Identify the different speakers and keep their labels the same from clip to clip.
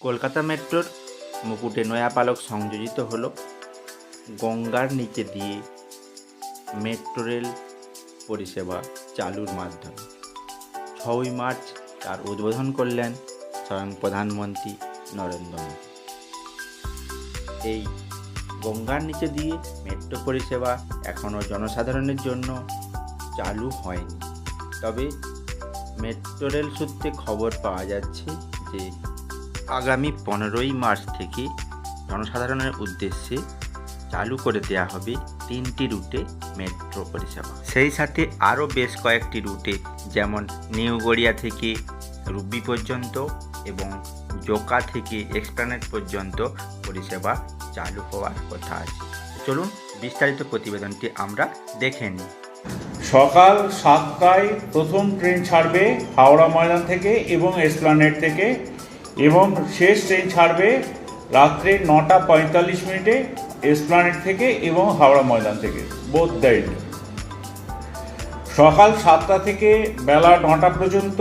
Speaker 1: কলকাতা মেট্রোর মুকুটে নয়া পালক সংযোজিত হলো গঙ্গার নিচে দিয়ে মেট্রো রেল পরিষেবা চালুর মাধ্যমে। 6ই মার্চ তার উদ্বোধন করলেন স্বয়ং প্রধানমন্ত্রী নরেন্দ্র মোদী। এই গঙ্গার নিচে দিয়ে মেট্রো পরিষেবা এখনও জনসাধারণের জন্য চালু হয়নি, তবে মেট্রো রেল সূত্রে খবর পাওয়া যাচ্ছে যে আগামী 15ই মার্চ থেকে জনসাধারণের উদ্দেশ্যে চালু করে দেওয়া হবে 3টি রুটে মেট্রো পরিষেবা। সেই সাথে আরও বেশ কয়েকটি রুটে, যেমন নিউ গড়িয়া থেকে রুবি পর্যন্ত এবং জোকা থেকে এক্সপ্লানেড পর্যন্ত পরিষেবা চালু হওয়ার কথা আছে। চলুন বিস্তারিত প্রতিবেদনটি আমরা দেখে নিই।
Speaker 2: সকাল 7টায় প্রথম ট্রেন ছাড়বে হাওড়া ময়দান থেকে এবং এসপ্লানেড থেকে, এবং শেষ ট্রেন ছাড়বে রাত্রে 9টা 45 মিনিটে এসপ্লানেড থেকে এবং হাওড়া ময়দান থেকে, বোথ দ্য সকাল 7টা থেকে বেলা 9টা পর্যন্ত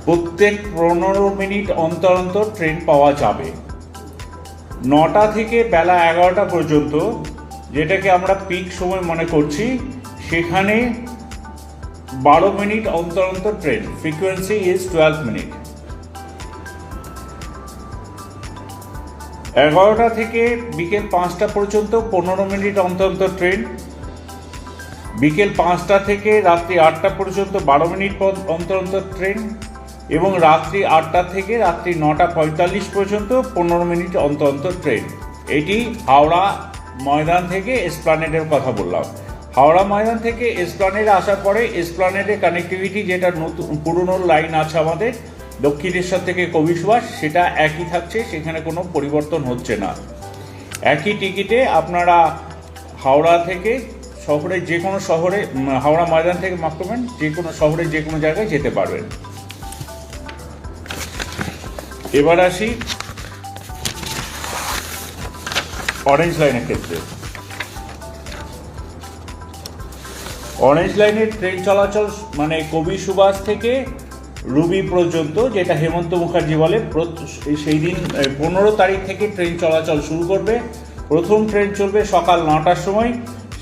Speaker 2: প্রত্যেক 15 মিনিট অন্তর অন্তর ট্রেন পাওয়া যাবে। 9টা থেকে বেলা 11টা পর্যন্ত, যেটাকে আমরা পিক সময় মনে করছি, সেখানে 12 মিনিট অন্তর অন্তর ট্রেন, ফ্রিকোয়েন্সি ইজ 12 মিনিট। 11টা থেকে বিকেল 5টা পর্যন্ত 15 মিনিট অন্তর অন্তর ট্রেন। বিকেল 5টা থেকে রাত্রি 8টা পর্যন্ত 12 মিনিট অন্তর অন্তর ট্রেন, এবং রাত্রি 8টা থেকে রাত্রি 9টা 45 পর্যন্ত 15 মিনিট অন্তর অন্তর ট্রেন। এটি হাওড়া ময়দান থেকে এসপ্লানেডের কথা বললাম। হাওড়া ময়দান থেকে এসপ্লানেডে আসার পরে এসপ্লানেডের কানেক্টিভিটি, যেটা নতুন পুরনো লাইন আছে আমাদের দক্ষিণেশ্বর থেকে কবি সুভাষ, সেটা একই থাকছে, সেখানে কোনো পরিবর্তন হচ্ছে না। একই টিকিটে আপনারা হাওড়া থেকে শহরের যে কোনো শহরে, হাওড়া ময়দান থেকে মাফ করবেন, যে কোনো শহরের যে কোনো জায়গায় যেতে পারবেন। এবার আসি অরেঞ্জ লাইনের ক্ষেত্রে। অরেঞ্জ লাইনের ট্রেন চলাচল মানে কবি সুভাষ থেকে রুবি পর্যন্ত, যেটা হেমন্ত মুখার্জি বলে, সেই দিন 15 তারিখ থেকে ট্রেন চলাচল শুরু করবে। প্রথম ট্রেন চলবে সকাল 9টার সময়,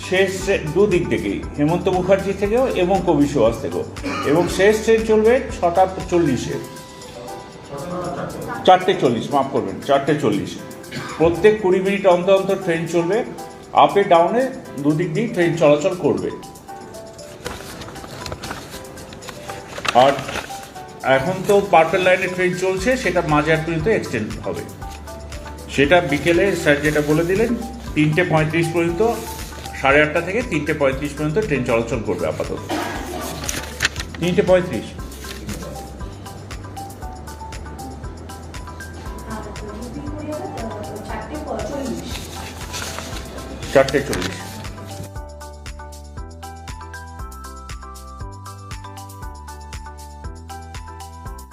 Speaker 2: শেষ দুদিক থেকেই, হেমন্ত মুখার্জি থেকেও এবং কবি সুভাষ থেকেও, এবং শেষ ট্রেন চলবে 6টা 40-এ, 4:40, মাফ করবেন, 4:40। প্রত্যেক 20 মিনিট অন্তর অন্তর ট্রেন চলবে। আপে ডাউনে দুদিক দিয়ে ট্রেন চলাচল করবে। আর এখন তো পার্পেল লাইনে ট্রেন চলছে, সেটা মাঝার পর্যন্ত এক্সটেন্ড হবে। সেটা বিকেলে স্যার যেটা বলে দিলেন 3:35 পর্যন্ত, 8:30 থেকে 3:35 পর্যন্ত ট্রেন চলাচল করবে আপাতত। 3:35, 4:40।